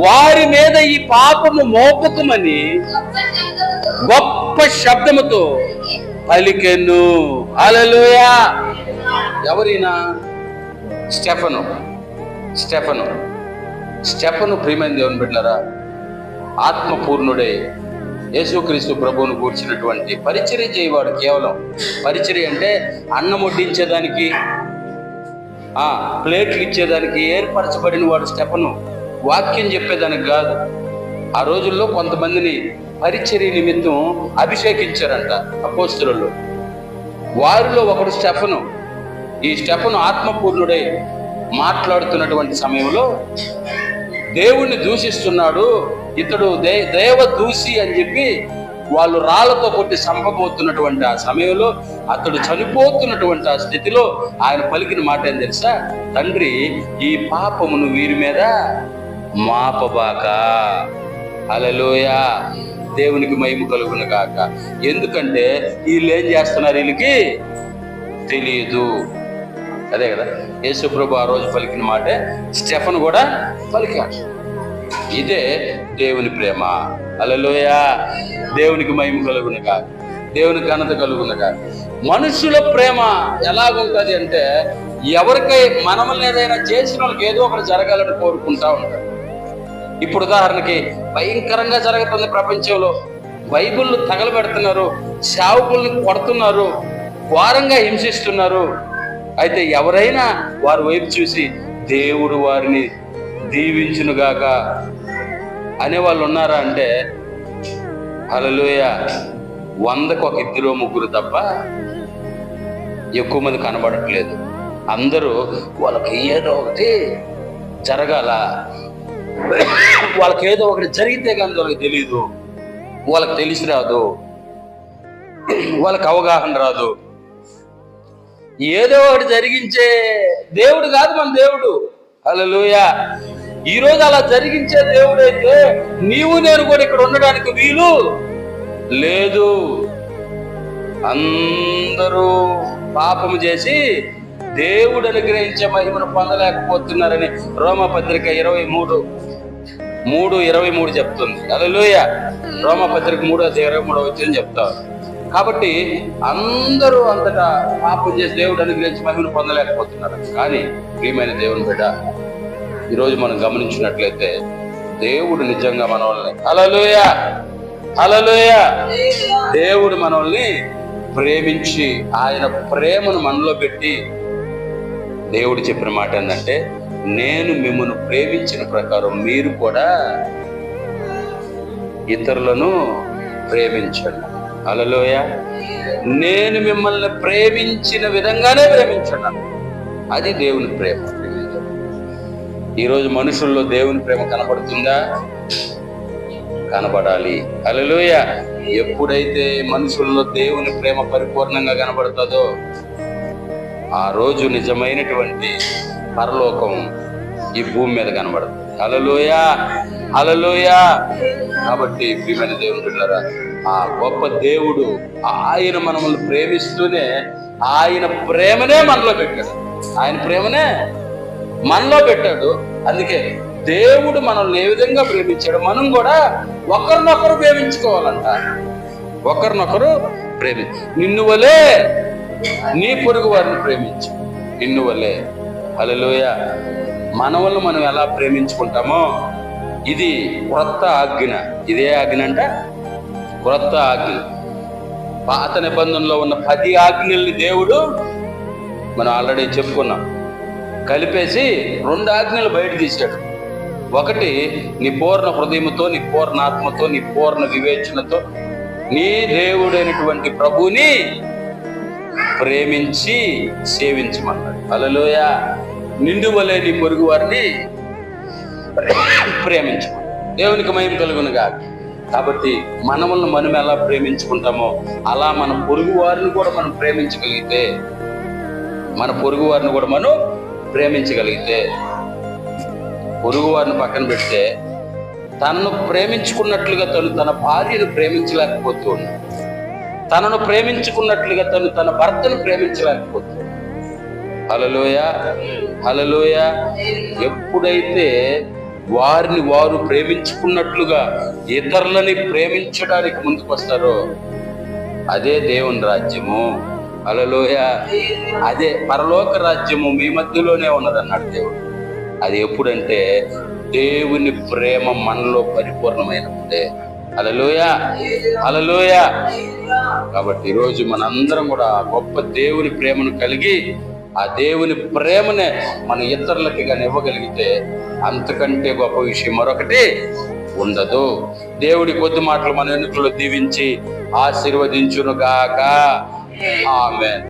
వారి మీద ఈ పాపము మోపుకుమని గొప్ప శబ్దముతో పలికెను. హల్లెలూయా. ఎవరైనా స్టెఫను ప్రియమైన దేవుని బిడ్డలారా, ఆత్మపూర్ణుడే యేసుక్రీస్తు ప్రభువును కూర్చున్నటువంటి పరిచర్య చేయవాడు. కేవలం పరిచర్య అంటే అన్నం వడ్డించేదానికి, ప్లేట్లు ఇచ్చేదానికి ఏర్పరచబడిన వాడు స్టెఫను. వాక్యం చెప్పేదానికి కాదు. ఆ రోజుల్లో కొంతమందిని పరిచర్య నిమిత్తం అభిషేకించారంట అపోస్తలులు. వారిలో ఒకడు స్టెఫను. ఈ స్టెఫను ఆత్మపూర్ణుడై మాట్లాడుతున్నటువంటి సమయంలో దేవుణ్ణి దూషిస్తున్నాడు, ఇతడు దేవ దూషి అని చెప్పి వాళ్ళు రాళ్లతో కొట్టి చంపబోతున్నటువంటి ఆ సమయంలో, అతడు చనిపోతున్నటువంటి ఆ స్థితిలో ఆయన పలికిన మాట ఏం తెలుసా? తండ్రి, ఈ పాపమును వీరి మీద మాపబాక. హల్లెలూయా. దేవునికి మహిమ కలుగును గాక. ఎందుకంటే వీళ్ళు ఏం చేస్తున్నారు వీళ్ళకి తెలియదు. అదే కదా యేసు ప్రభు ఆ రోజు పలికిన మాటే స్టెఫను కూడా పలికాడు. ఇదే దేవుని ప్రేమ. హల్లెలూయా. దేవునికి మహిమ కలుగును గాక, దేవునికి ఘనత కలుగును గాక. మనుషుల ప్రేమ ఎలాగుంటది అంటే, ఎవరికై మనల్ని ఏదైనా చేసిన వాళ్ళకి ఏదో ఒకటి జరగాలని కోరుకుంటా ఉంటారు. ఇప్పుడు ఉదాహరణకి భయంకరంగా జరుగుతుంది ప్రపంచంలో. బైబిళ్ళు తగలబెడుతున్నారు, సేవకుల్ని కొడుతున్నారు, ఘోరంగా హింసిస్తున్నారు. అయితే ఎవరైనా వారి వైపు చూసి దేవుడు వారిని దీవించునుగాక అనేవాళ్ళు ఉన్నారా అంటే, హల్లెలూయా, 100కు 2 3 తప్ప ఎక్కువ మంది కనబడట్లేదు. అందరూ వాళ్ళకి ఏదో ఒకటి జరగాల, వాళ్ళకి ఏదో ఒకటి జరిగితే కానీ వాళ్ళకి తెలీదు, వాళ్ళకి తెలిసి రాదు, వాళ్ళకి అవగాహన రాదు. ఏదో ఒకటి జరిగించే దేవుడు కాదు మన దేవుడు. హల్లెలూయా. ఈరోజు అలా జరిగించే దేవుడైతే నీవు నేను కూడా ఇక్కడ ఉండడానికి వీలు లేదు. అందరూ పాపము చేసి దేవుడు అనుగ్రహించే మహిమను పొందలేకపోతున్నారని రోమాపత్రిక 23:23 చెప్తుంది. హల్లెలూయా. రోమాపత్రిక 3:23 చెప్తారు. కాబట్టి అందరూ అంతటా పాపం చేసి దేవుడు అనుగ్రహించి మహిమను పొందలేకపోతున్నారు. కానీ ప్రియమైన దేవుని బిడ్డ, ఈరోజు మనం గమనించినట్లయితే దేవుడు నిజంగా మనల్ని, హల్లెలూయా హల్లెలూయా, దేవుడు మనల్ని ప్రేమించి ఆయన ప్రేమను మనలో పెట్టి దేవుడు చెప్పిన మాట ఏంటంటే, నేను మిమ్మల్ని ప్రేమించిన ప్రకారం మీరు కూడా ఇతరులను ప్రేమించండి. హల్లెలూయా. నేను మిమ్మల్ని ప్రేమించిన విధంగానే ప్రేమించండి. అది దేవుని ప్రేమ. ఈరోజు మనుషుల్లో దేవుని ప్రేమ కనబడుతుందా? కనబడాలి. హల్లెలూయా. ఎప్పుడైతే మనుషుల్లో దేవుని ప్రేమ పరిపూర్ణంగా కనబడుతుందో ఆ రోజు నిజమైనటువంటి పరలోకం ఈ భూమి మీద కనబడుతుంది. హల్లెలూయా. హల్లెలూయా. కాబట్టి ప్రియమైన దేవుని బిడ్డలారా, ఆ గొప్ప దేవుడు ఆయన మనల్ని ప్రేమిస్తూనే ఆయన ప్రేమనే మనలో పెట్టాడు. ఆయన ప్రేమనే మనలో పెట్టాడు. అందుకే దేవుడు మనల్ని ఏ విధంగా ప్రేమించాడు, మనం కూడా ఒకరినొకరు ప్రేమించుకోవాలంట. ఒకరినొకరు నిన్ను వలే నీ పొరుగు వారిని ప్రేమించు, నిన్ను వలే. హల్లెలూయా. మనవలను మనం ఎలా ప్రేమించుకుంటామో ఇది క్రొత్త ఆజ్ఞ. ఇదే ఆజ్ఞ అంట, క్రొత్త ఆజ్ఞ. పాత నిబంధనలో ఉన్న 10 ఆజ్ఞల్ని దేవుడు, మనం ఆల్రెడీ చెప్పుకున్నాం, కలిపేసి 2 ఆజ్ఞలు బయట తీశాడు. ఒకటి, నీ పూర్ణ హృదయముతో, నీ పూర్ణ ఆత్మతో, నీ పూర్ణ వివేచనతో నీ దేవుడైనటువంటి ప్రభువుని ప్రేమించి సేవించమన్నాడు. హల్లెలూయా. నిండు వలె నీ పొరుగు వారిని ప్రేమించమన్నాడు. దేవునికి మహిమ కలుగునుగా. కాబట్టి మనల్ని మనం ఎలా ప్రేమించుకుంటామో అలా మన పొరుగు వారిని కూడా మనం ప్రేమించగలిగితే, పొరుగు వారిని పక్కన పెడితే తనను ప్రేమించుకున్నట్లుగా తన భార్యను ప్రేమించలేకపోతూ ఉన్నాడు. తనను ప్రేమించుకున్నట్లుగా తన భర్తను ప్రేమించలేకపోతూ. హల్లెలూయా, హల్లెలూయా. ఎప్పుడైతే వారిని వారు ప్రేమించుకున్నట్లుగా ఇతరులని ప్రేమించడానికి ముందుకు వస్తారో అదే దేవుని రాజ్యము. హల్లెలూయా. అదే పరలోక రాజ్యము మీ మధ్యలోనే ఉన్నదన్నాడు దేవుడు. అది ఎప్పుడంటే దేవుని ప్రేమ మనలో పరిపూర్ణమైనప్పుడే. హల్లెలూయా, హల్లెలూయా. కాబట్టి ఈరోజు మనందరం కూడా గొప్ప దేవుని ప్రేమను కలిగి ఆ దేవుని ప్రేమనే మన ఇతరులకి కానీ ఇవ్వగలిగితే అంతకంటే గొప్ప విషయం మరొకటి ఉండదు. దేవుడి కొద్ది మాటలు మన ఎన్నికల్లో దీవించి ఆశీర్వదించును గాక. ఆమేన్.